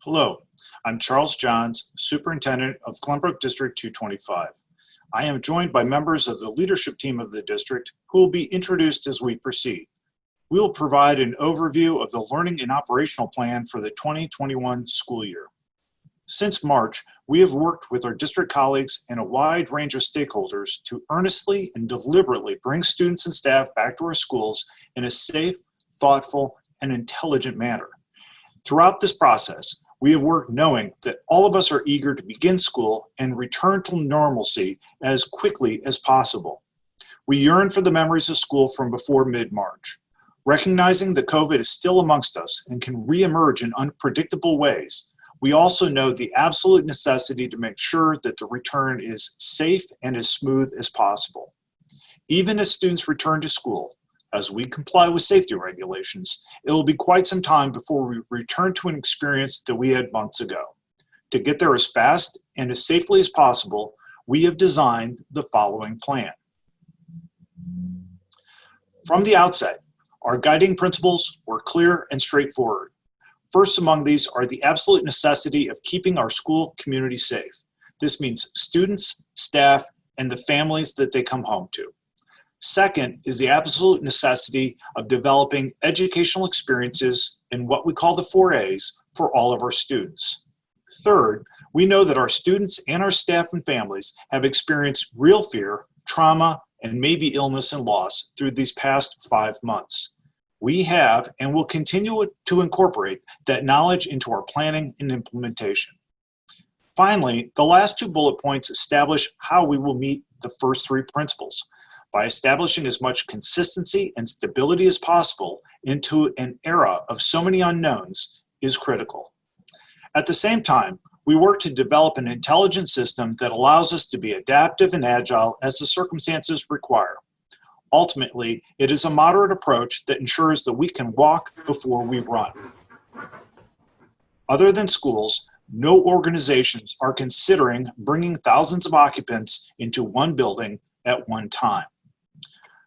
Hello, I'm Charles Johns, Superintendent of Glenbrook District 225. I am joined by members of the leadership team of the district who will be introduced as we proceed. We will provide an overview of the learning and operational plan for the 2021 school year. Since March, we have worked with our district colleagues and a wide range of stakeholders to earnestly and deliberately bring students and staff back to our schools in a safe, thoughtful, and intelligent manner. Throughout this process, we have worked knowing that all of us are eager to begin school and return to normalcy as quickly as possible. We yearn for the memories of school from before mid-March. Recognizing that COVID is still amongst us and can reemerge in unpredictable ways, we also know the absolute necessity to make sure that the return is safe and as smooth as possible. Even as students return to school, as we comply with safety regulations, it will be quite some time before we return to an experience that we had months ago. To get there as fast and as safely as possible, we have designed the following plan. From the outset, our guiding principles were clear and straightforward. First among these are the absolute necessity of keeping our school community safe. This means students, staff, and the families that they come home to. Second is the absolute necessity of developing educational experiences in what we call the 4As for all of our students. Third, we know that our students and our staff and families have experienced real fear, trauma, and maybe illness and loss through these past 5 months. We have and will continue to incorporate that knowledge into our planning and implementation. Finally, the last 2 bullet points establish how we will meet the first 3 principles by establishing as much consistency and stability as possible into an era of so many unknowns is critical. At the same time, we work to develop an intelligent system that allows us to be adaptive and agile as the circumstances require. Ultimately, it is a moderate approach that ensures that we can walk before we run. Other than schools, no organizations are considering bringing thousands of occupants into one building at one time.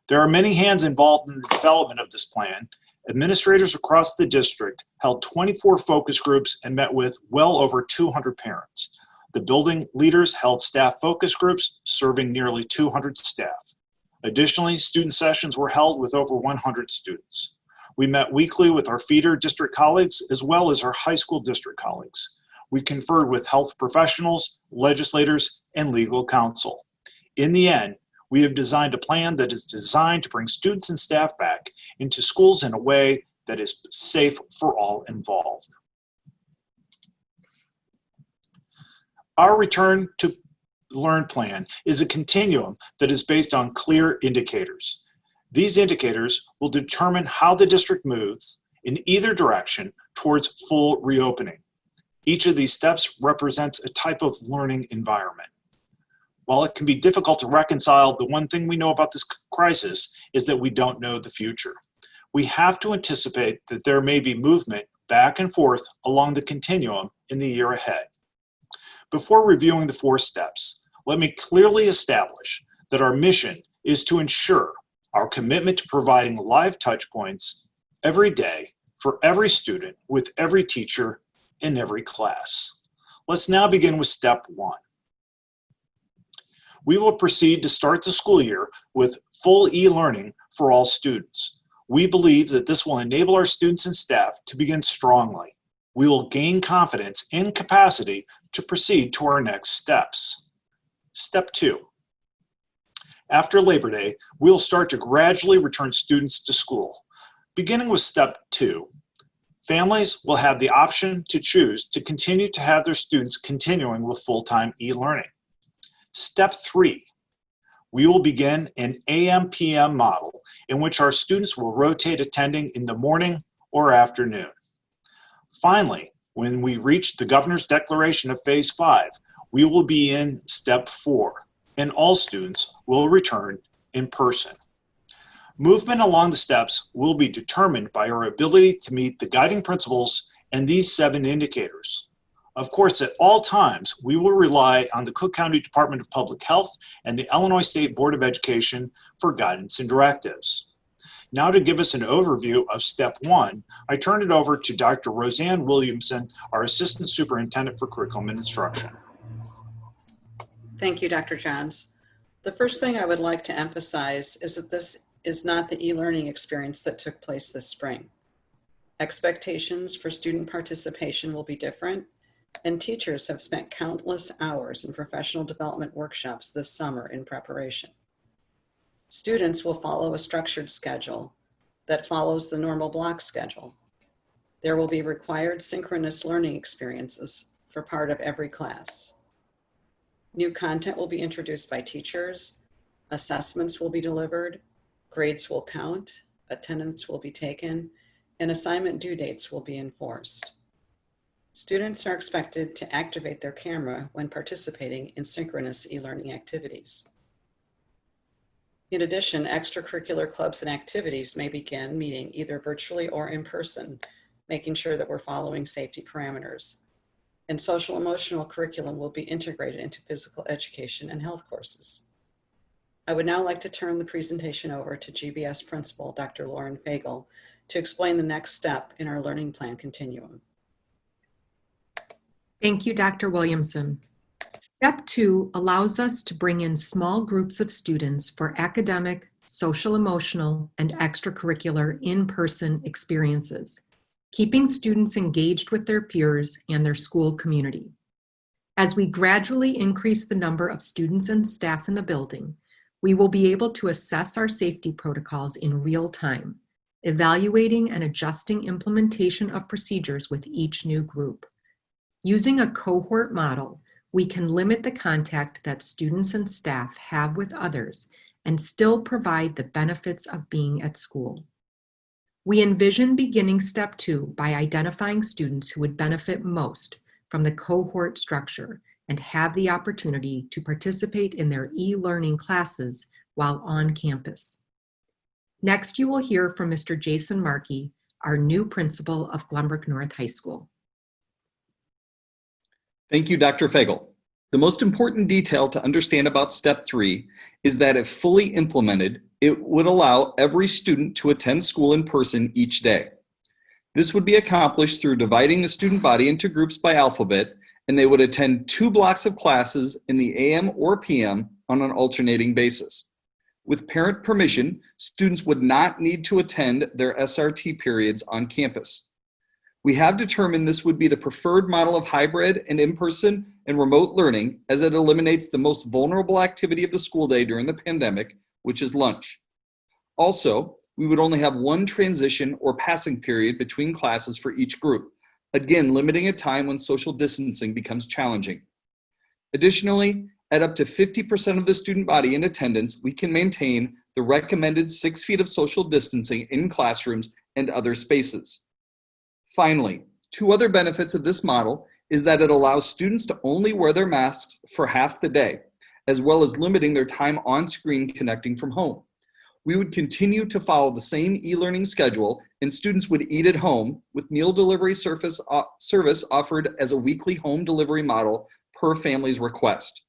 There are many hands involved in the development of this plan. Administrators across the district held 24 focus groups and met with well over 200 parents. The building leaders held staff focus groups serving nearly 200 staff. Additionally, student sessions were held with over 100 students. We met weekly with our feeder district colleagues as well as our high school district colleagues. We conferred with health professionals, legislators, and legal counsel. In the end, we have designed a plan that is designed to bring students and staff back into schools in a way that is safe for all involved. Our Return to Learn plan is a continuum that is based on clear indicators. These indicators will determine how the district moves in either direction towards full reopening. Each of these steps represents a type of learning environment. While it can be difficult to reconcile, the one thing we know about this crisis is that we don't know the future. We have to anticipate that there may be movement back and forth along the continuum in the year ahead. Before reviewing the 4 steps, let me clearly establish that our mission is to ensure our commitment to providing live touch points every day for every student with every teacher in every class. Let's now begin with step 1. We will proceed to start the school year with full e-learning for all students. We believe that this will enable our students and staff to begin strongly. We will gain confidence and capacity to proceed to our next steps. Step 2. After Labor Day, we will start to gradually return students to school. Beginning with step 2, families will have the option to choose to continue to have their students continuing with full-time e-learning. Step 3, we will begin an AM/PM model in which our students will rotate attending in the morning or afternoon. Finally, when we reach the governor's declaration of phase 5, we will be in step 4, and all students will return in person. Movement along the steps will be determined by our ability to meet the guiding principles and these 7 indicators. Of course, at all times, we will rely on the Cook County Department of Public Health and the Illinois State Board of Education for guidance and directives. Now to give us an overview of Step 1, I turn it over to Dr. Roseanne Williamson, our Assistant Superintendent for Curriculum and Instruction. Thank you, Dr. Johns. The first thing I would like to emphasize is that this is not the e-learning experience that took place this spring. Expectations for student participation will be different, and teachers have spent countless hours in professional development workshops this summer in preparation. Students will follow a structured schedule that follows the normal block schedule. There will be required synchronous learning experiences for part of every class. New content will be introduced by teachers, assessments will be delivered, grades will count, attendance will be taken, and assignment due dates will be enforced. Students are expected to activate their camera when participating in synchronous e-learning activities. In addition, extracurricular clubs and activities may begin meeting either virtually or in person, making sure that we're following safety parameters. And social emotional curriculum will be integrated into physical education and health courses. I would now like to turn the presentation over to GBS Principal, Dr. Lauren Fagel, to explain the next step in our learning plan continuum. Thank you, Dr. Williamson. Step 2 allows us to bring in small groups of students for academic, social emotional, and extracurricular in-person experiences, keeping students engaged with their peers and their school community. As we gradually increase the number of students and staff in the building, we will be able to assess our safety protocols in real time, evaluating and adjusting implementation of procedures with each new group. Using a cohort model, we can limit the contact that students and staff have with others and still provide the benefits of being at school. We envision beginning Step 2 by identifying students who would benefit most from the cohort structure and have the opportunity to participate in their e-learning classes while on campus. Next, you will hear from Mr. Jason Markey, our new principal of Glenbrook North High School. Thank you, Dr. Fagel. The most important detail to understand about Step 3 is that if fully implemented, it would allow every student to attend school in person each day. This would be accomplished through dividing the student body into groups by alphabet, and they would attend 2 blocks of classes in the AM or PM on an alternating basis. With parent permission, students would not need to attend their SRT periods on campus. We have determined this would be the preferred model of hybrid and in-person and remote learning, as it eliminates the most vulnerable activity of the school day during the pandemic, which is lunch. Also, we would only have 1 transition or passing period between classes for each group, again limiting a time when social distancing becomes challenging. Additionally, at up to 50% of the student body in attendance, we can maintain the recommended 6 feet of social distancing in classrooms and other spaces. Finally, 2 other benefits of this model is that it allows students to only wear their masks for half the day, as well as limiting their time on screen connecting from home. We would continue to follow the same e-learning schedule, and students would eat at home with meal delivery service offered as a weekly home delivery model per family's request.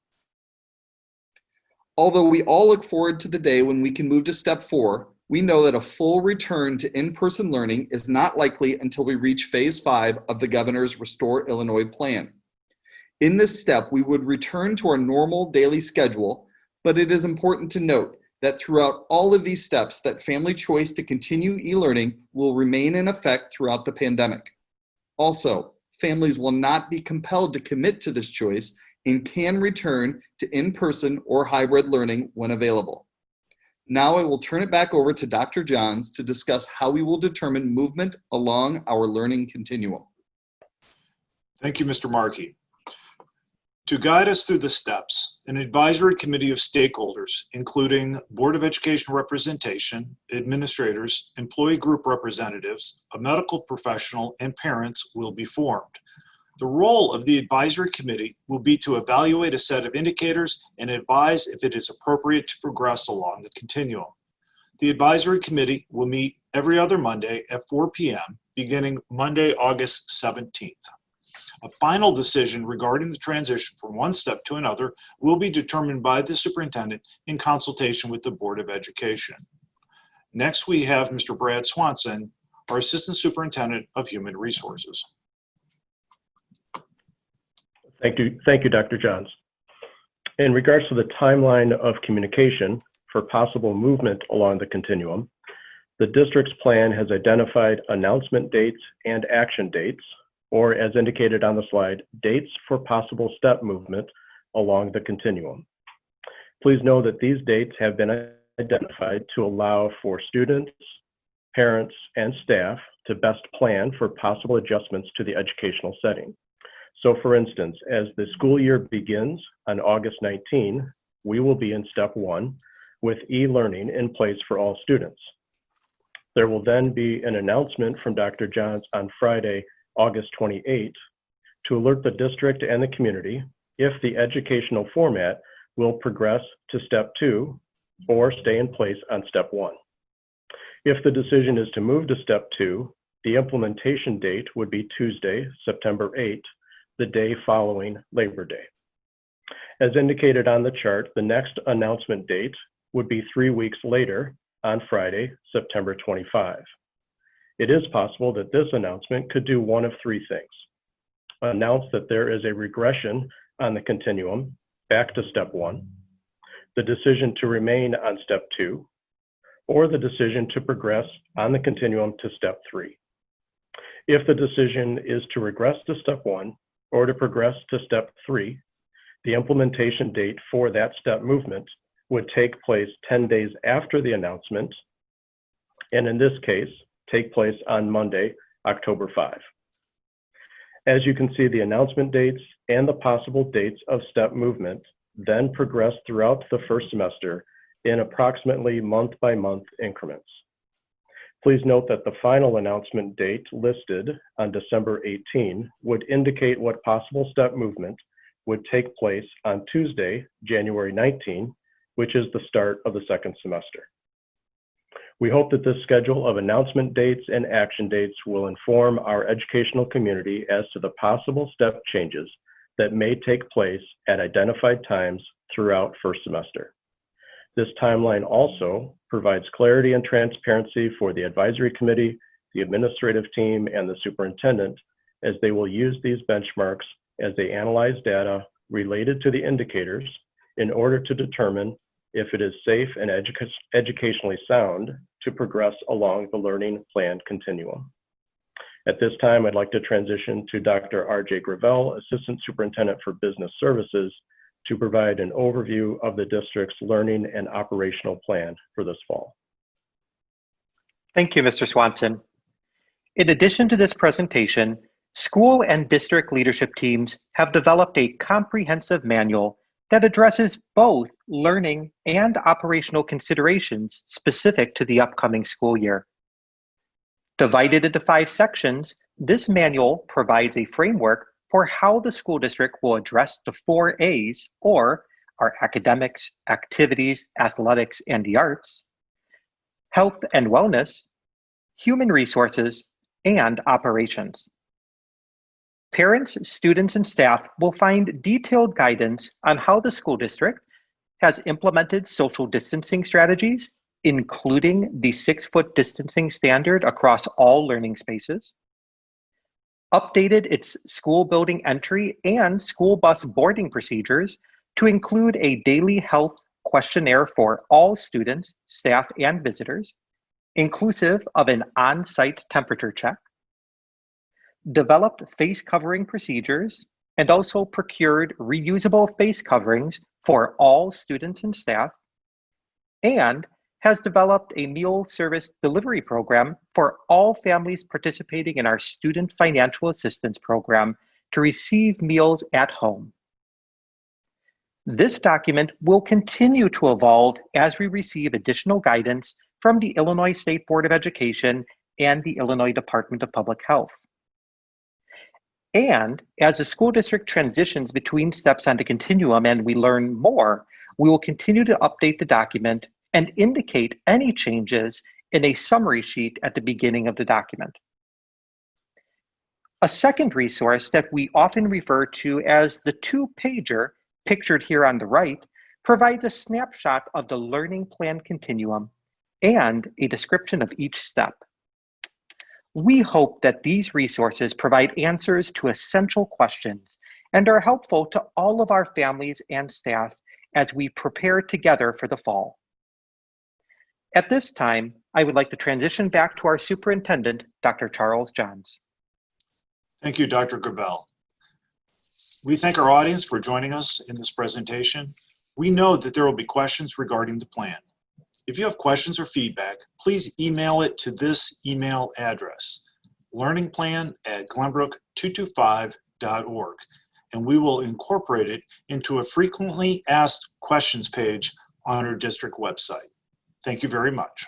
Although we all look forward to the day when we can move to Step 4, we know that a full return to in-person learning is not likely until we reach Phase 5 of the Governor's Restore Illinois plan. In this step, we would return to our normal daily schedule, but it is important to note that throughout all of these steps, that family choice to continue e-learning will remain in effect throughout the pandemic. Also, families will not be compelled to commit to this choice and can return to in-person or hybrid learning when available. Now I will turn it back over to Dr. Johns to discuss how we will determine movement along our learning continuum. Thank you, Mr. Markey. To guide us through the steps, an advisory committee of stakeholders, including Board of Education representation, administrators, employee group representatives, a medical professional, and parents will be formed. The role of the advisory committee will be to evaluate a set of indicators and advise if it is appropriate to progress along the continuum. The advisory committee will meet every other Monday at 4 p.m. beginning Monday, August 17th. A final decision regarding the transition from one step to another will be determined by the superintendent in consultation with the Board of Education. Next, we have Mr. Brad Swanson, our Assistant Superintendent of Human Resources. Thank you, Dr. Johns. In regards to the timeline of communication for possible movement along the continuum, the district's plan has identified announcement dates and action dates, or as indicated on the slide, dates for possible step movement along the continuum. Please know that these dates have been identified to allow for students, parents, and staff to best plan for possible adjustments to the educational setting. So for instance, as the school year begins on August 19, we will be in step 1 with e-learning in place for all students. There will then be an announcement from Dr. Johns on Friday, August 28, to alert the district and the community if the educational format will progress to step 2 or stay in place on step 1. If the decision is to move to step 2, the implementation date would be Tuesday, September 8, the day following Labor Day. As indicated on the chart, the next announcement date would be 3 weeks later on Friday, September 25. It is possible that this announcement could do one of 3 things. Announce that there is a regression on the continuum back to step 1, the decision to remain on step 2, or the decision to progress on the continuum to step 3. If the decision is to regress to step 1 or to progress to step 3, the implementation date for that step movement would take place 10 days after the announcement, and in this case, take place on Monday, October 5. As you can see, the announcement dates and the possible dates of step movement then progress throughout the first semester in approximately month-by-month increments. Please note that the final announcement date listed on December 18 would indicate what possible step movement would take place on Tuesday, January 19, which is the start of the second semester. We hope that this schedule of announcement dates and action dates will inform our educational community as to the possible step changes that may take place at identified times throughout first semester. This timeline also provides clarity and transparency for the advisory committee, the administrative team, and the superintendent, as they will use these benchmarks as they analyze data related to the indicators in order to determine if it is safe and educationally sound to progress along the learning plan continuum. At this time, I'd like to transition to Dr. R.J. Gravel, Assistant Superintendent for Business Services, to provide an overview of the district's learning and operational plan for this fall. Thank you, Mr. Swanson. In addition to this presentation, school and district leadership teams have developed a comprehensive manual that addresses both learning and operational considerations specific to the upcoming school year. Divided into 5 sections, this manual provides a framework for how the school district will address the 4 A's, or our academics, activities, athletics, and the arts, health and wellness, human resources, and operations. Parents, students, and staff will find detailed guidance on how the school district has implemented social distancing strategies, including the 6-foot distancing standard across all learning spaces, updated its school building entry and school bus boarding procedures to include a daily health questionnaire for all students, staff, and visitors, inclusive of an on-site temperature check, developed face covering procedures, and also procured reusable face coverings for all students and staff, and has developed a meal service delivery program for all families participating in our Student Financial Assistance Program to receive meals at home. This document will continue to evolve as we receive additional guidance from the Illinois State Board of Education and the Illinois Department of Public Health. And as the school district transitions between steps on the continuum and we learn more, we will continue to update the document and indicate any changes in a summary sheet at the beginning of the document. A second resource that we often refer to as the 2-pager, pictured here on the right, provides a snapshot of the learning plan continuum and a description of each step. We hope that these resources provide answers to essential questions and are helpful to all of our families and staff as we prepare together for the fall. At this time, I would like to transition back to our superintendent, Dr. Charles Johns. Thank you, Dr. Gravel. We thank our audience for joining us in this presentation. We know that there will be questions regarding the plan. If you have questions or feedback, please email it to this email address, learningplan@glenbrook225.org, and we will incorporate it into a frequently asked questions page on our district website. Thank you very much.